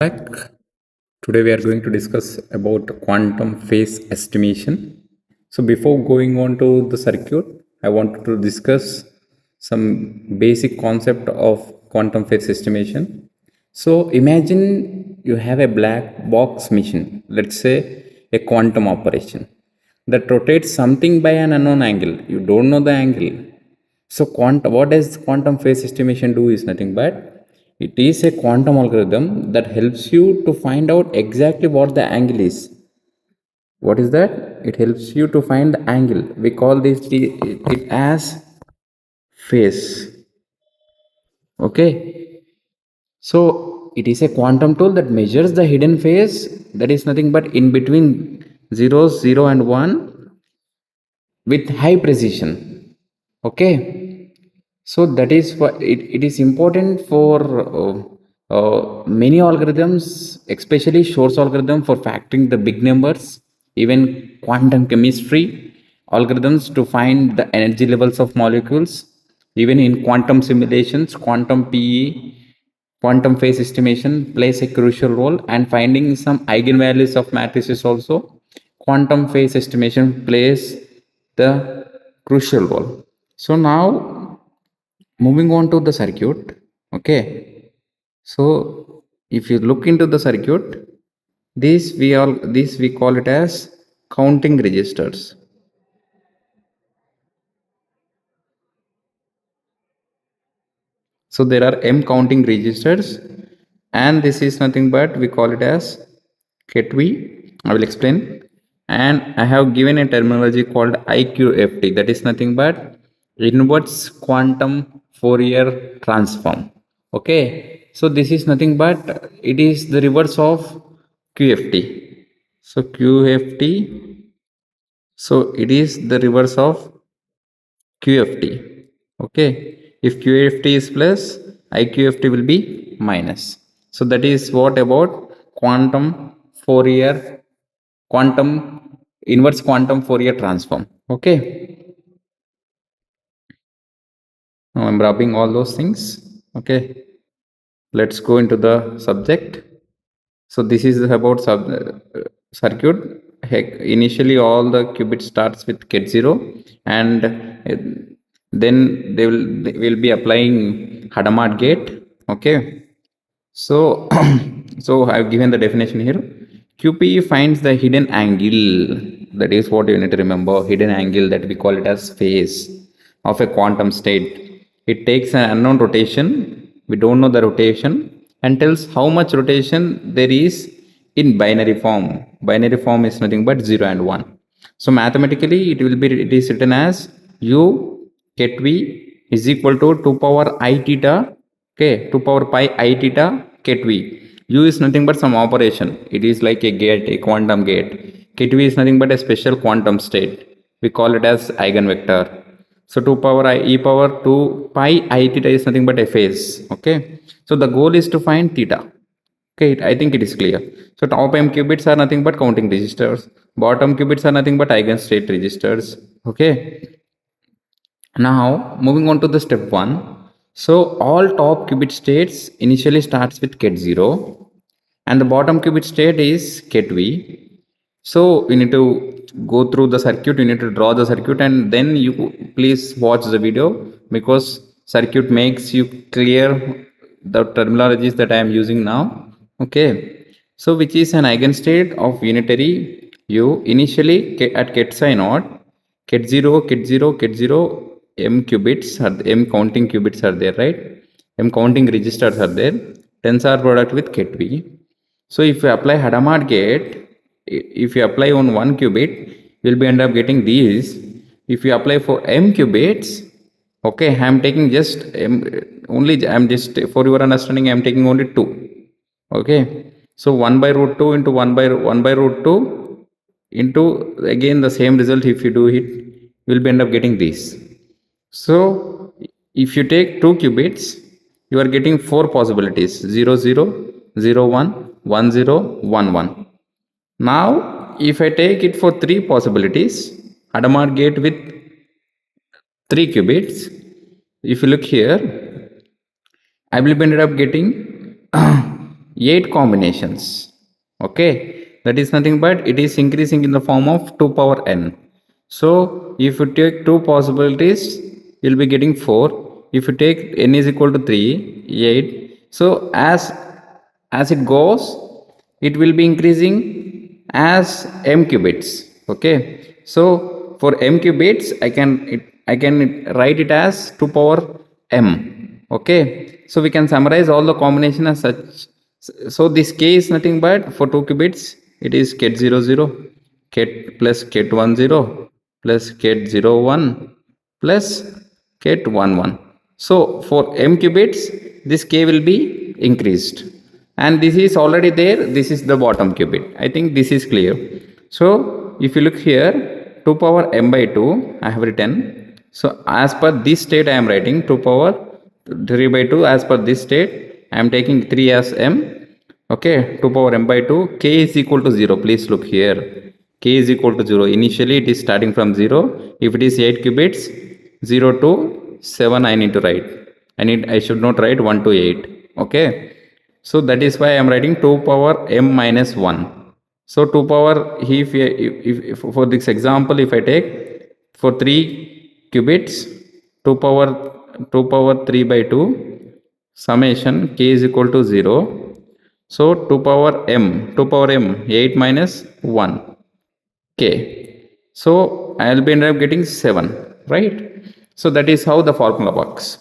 Back. Today we are going to discuss about quantum phase estimation. So before going on to the circuit, I wanted to discuss some basic concept of quantum phase estimation. So imagine you have a black box machine, let's say a quantum operation that rotates something by an unknown angle. You don't know the angle. So what does quantum phase estimation do is nothing but it is a quantum algorithm that helps you to find out exactly what the angle is. What is that? It helps you to find the angle. We call it as phase. Okay. So it is a quantum tool that measures the hidden phase that is nothing but in between zeros, 0 and 1 with high precision. Okay. So that is why it is important for many algorithms, especially Shor's algorithm for factoring the big numbers, even quantum chemistry algorithms to find the energy levels of molecules, even in quantum simulations, quantum PE, quantum phase estimation plays a crucial role, and finding some eigenvalues of matrices also. Quantum phase estimation plays the crucial role. So now moving on to the circuit. Okay, so if you look into the circuit, this we call it as counting registers. So there are m counting registers, and this is nothing but we call it as KTV. I will explain. And I have given a terminology called IQFT, that is nothing but inverse quantum Fourier transform. Okay, so this is nothing but it is the reverse of QFT. So QFT, so it is the reverse of QFT. Okay, if QFT is plus, IQFT will be minus. So that is what about quantum Fourier, quantum inverse quantum Fourier transform. Okay, now I'm rubbing all those things. Okay, let's go into the subject. So this is about circuit. Heck, initially all the qubit starts with get 0, and then they will be applying Hadamard gate. Okay, so so I've given the definition here. QPE finds the hidden angle. That is what you need to remember. Hidden angle, that we call it as phase of a quantum state. It takes an unknown rotation. We don't know the rotation, and tells how much rotation there is in binary form. Binary form is nothing but 0 and 1. So mathematically it is written as u ket v is equal to 2 power I theta. Okay, 2 power pi I theta ket v. U is nothing but some operation. It is like a gate, a quantum gate. Ket v is nothing but a special quantum state. We call it as eigenvector. So 2 power I e power 2 pi I theta is nothing but a phase. Okay, so the goal is to find theta. Okay, I think it is clear. So top m qubits are nothing but counting registers. Bottom qubits are nothing but eigenstate registers. Okay. Now moving on to the step 1. So all top qubit states initially starts with ket 0, and the bottom qubit state is ket v. So you need to go through the circuit, you need to draw the circuit, and then you please watch the video, because circuit makes you clear the terminologies that I am using now. Okay, so which is an eigenstate of unitary u initially at ket psi naught, ket 0, ket 0, ket 0, m qubits are m counting qubits are there, right? M counting registers are there. Tensor product with ket v. So if you apply Hadamard gate, if you apply on one qubit, you'll be end up getting these. If you apply for m qubits, okay, I'm taking just m only. I'm just for your understanding, I'm taking only 2. Okay, so 1 by root 2 into 1 by root 2 into again the same result. If you do it, you will be end up getting this. So if you take 2 qubits, you are getting 4 possibilities: 0 0, 0 1, 1 0, 1 1. Now if I take it for 3 possibilities, Hadamard gate with 3 qubits, if you look here, I will be ended up getting 8 combinations. Okay, that is nothing but it is increasing in the form of 2 power n. So if you take two possibilities, you'll be getting 4. If you take n is equal to 3, 8. So as it goes, it will be increasing as m qubits. Okay, so for m qubits, I can write it as 2 power m. Okay, so we can summarize all the combination as such. So this k is nothing but for 2 qubits, it is ket 0 0, ket plus ket 1 0 plus ket 0 1 plus ket 1 1. So for m qubits, this k will be increased, and this is already there. This is the bottom qubit. I think this is clear. So if you look here, 2 power m by 2 I have written. So as per this state I am writing 2 power 3 by 2. As per this state I am taking 3 as m. Okay, 2 power m by 2, k is equal to 0. Please look here, k is equal to 0. Initially it is starting from 0. If it is 8 qubits, 0 to 7 I need to write. I should not write 1 to 8. Okay, so that is why I am writing 2 power m minus 1. So 2 power, if for this example, if I take for 3 qubits, 2 power 3 by 2 summation k is equal to 0. So 2 power m, 8 minus 1 k. So I will be end up getting 7, right? So that is how the formula works.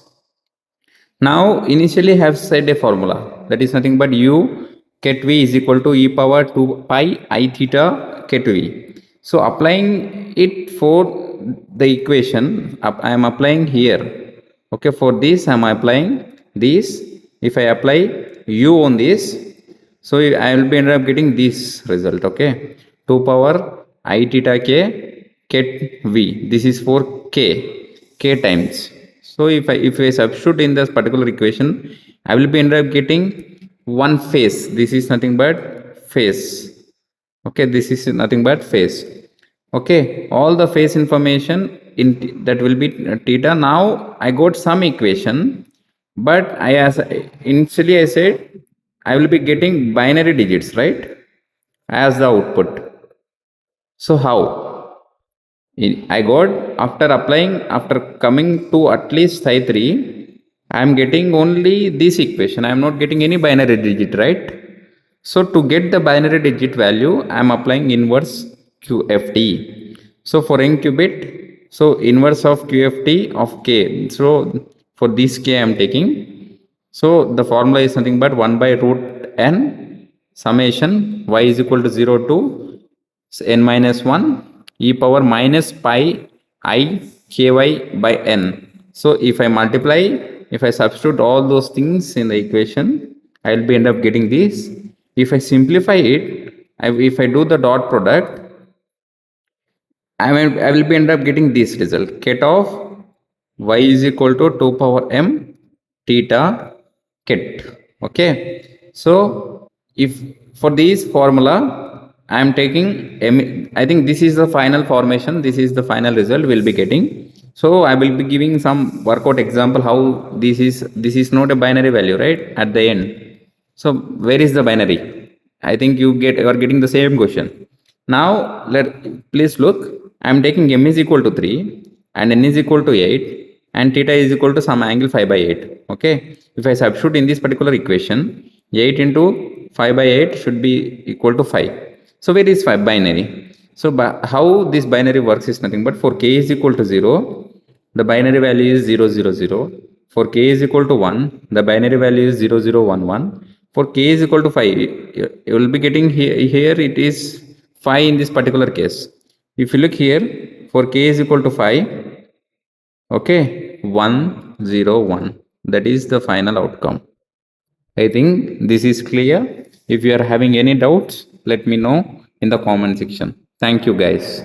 Now initially I have said a formula that is nothing but u ket v is equal to e power 2 pi I theta ket v. So applying it for the equation, I am applying here. Okay, for this I am applying this. If I apply u on this, so I will be end up getting this result. Okay, 2 power I theta k ket v. This is for k times. So if I substitute in this particular equation, I will be end up getting one phase. This is nothing but phase. Okay, this is nothing but phase. Okay, all the phase information in that will be theta. Now I got some equation, but initially I said I will be getting binary digits, right, as the output. So how? I got, after coming to at least psi 3, I am getting only this equation. I am not getting any binary digit, right? So to get the binary digit value, I am applying inverse QFT. So for n qubit, so inverse of QFT of k. So for this k I am taking. So the formula is nothing but 1 by root n summation y is equal to 0 to n minus 1 e power minus pi I ky by n. So if I multiply, if I substitute all those things in the equation, I will be end up getting this. If I simplify it, if I do the dot product, I will be end up getting this result. Ket of y is equal to 2 power m theta ket. Okay, so if for this formula I am taking m, I think this is the final formation, this is the final result we'll be getting. So I will be giving some workout example how this is not a binary value, right, at the end. So where is the binary? I think you are getting the same question. Now please look, I am taking m is equal to 3 and n is equal to 8 and theta is equal to some angle 5 by 8. Okay, if I substitute in this particular equation, 8 into 5 by 8 should be equal to 5. So where is 5 binary? So how this binary works is nothing but for k is equal to 0, the binary value is 0 0 0. For k is equal to 1, the binary value is 0 0 1 1. For k is equal to 5, you will be getting here it is 5 in this particular case. If you look here, for k is equal to 5, okay, 1 0 1, that is the final outcome. I think this is clear. If you are having any doubts, let me know in the comment section. Thank you guys.